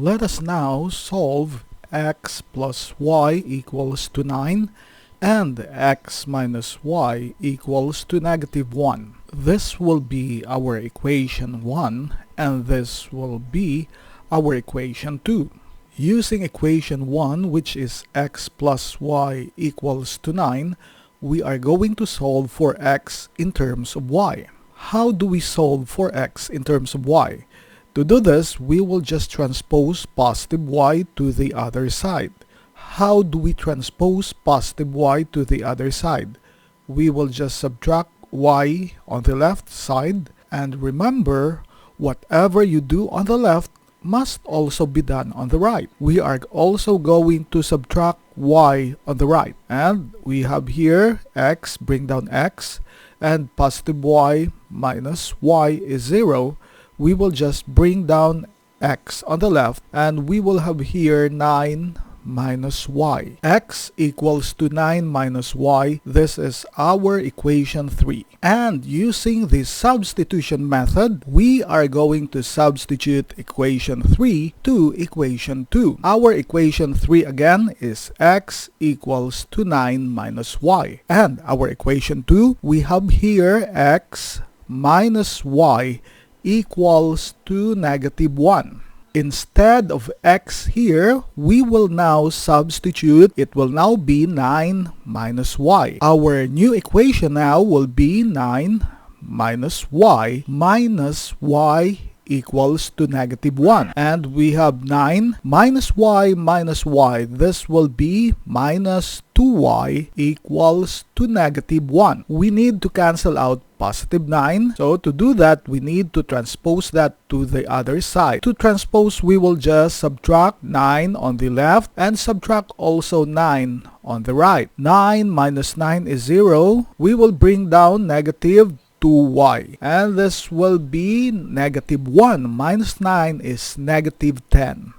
Let us now solve x plus y equals to 9 and x minus y equals to -1. This will be our equation 1 and this will be our equation 2. Using equation 1, which is x plus y equals to 9, we are going to solve for x in terms of y. How do we solve for x in terms of y? To do this, we will just transpose positive y to the other side. How do we transpose positive y to the other side? We will just subtract y on the left side, and remember, whatever you do on the left must also be done on the right. We are also going to subtract y on the right, and we have here x, bring down x, and positive y minus y is 0. We will just bring down x on the left, and we will have here 9 minus y. X equals to 9 minus y. This is our equation 3. And using the substitution method, we are going to substitute equation 3 to equation 2. Our equation 3 again is x equals to 9 minus y. And our equation 2, we have here x minus y equals to -1. Instead of x here, we will now substitute. It will now be 9 minus y. Our new equation now will be 9 minus y equals to -1. And we have 9 minus y. This will be minus 2y equals to -1. We need to cancel out positive 9. So to do that, we need to transpose that to the other side. To transpose, we will just subtract 9 on the left and subtract also 9 on the right. 9 minus 9 is 0. We will bring down -2y, and this will be -1 minus 9 is -10.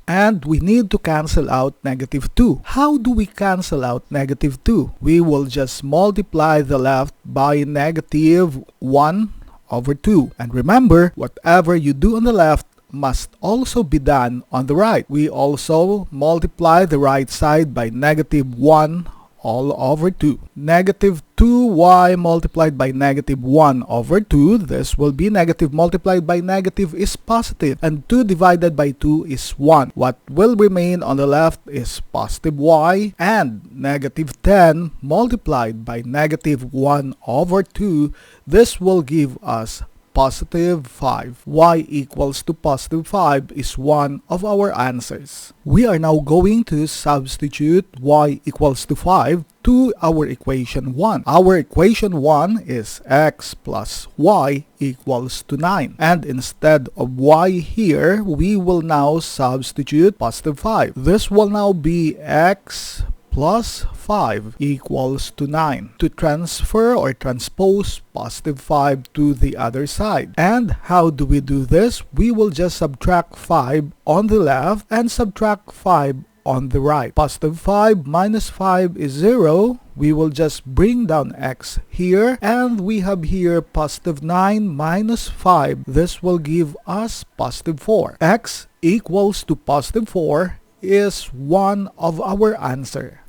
And we need to cancel out -2. How do we cancel out -2? We will just multiply the left by -1 over 2. And remember, whatever you do on the left must also be done on the right. We also multiply the right side by -1 all over 2. -2y multiplied by -1 over 2. This will be negative multiplied by negative is positive, and 2 divided by 2 is 1. What will remain on the left is positive y, and -10 multiplied by -1 over 2. This will give us positive 5. Y equals to positive 5 is one of our answers. We are now going to substitute y equals to 5 to our equation 1. Our equation 1 is x plus y equals to 9. And instead of y here, we will now substitute positive 5. This will now be x plus 5 equals to 9. To transfer or transpose positive 5 to the other side. And how do we do this? We will just subtract 5 on the left and subtract 5 on the right. Positive 5 minus 5 is 0. We will just bring down x here, and we have here positive 9 minus 5. This will give us positive 4. X equals to positive 4 is one of our answer.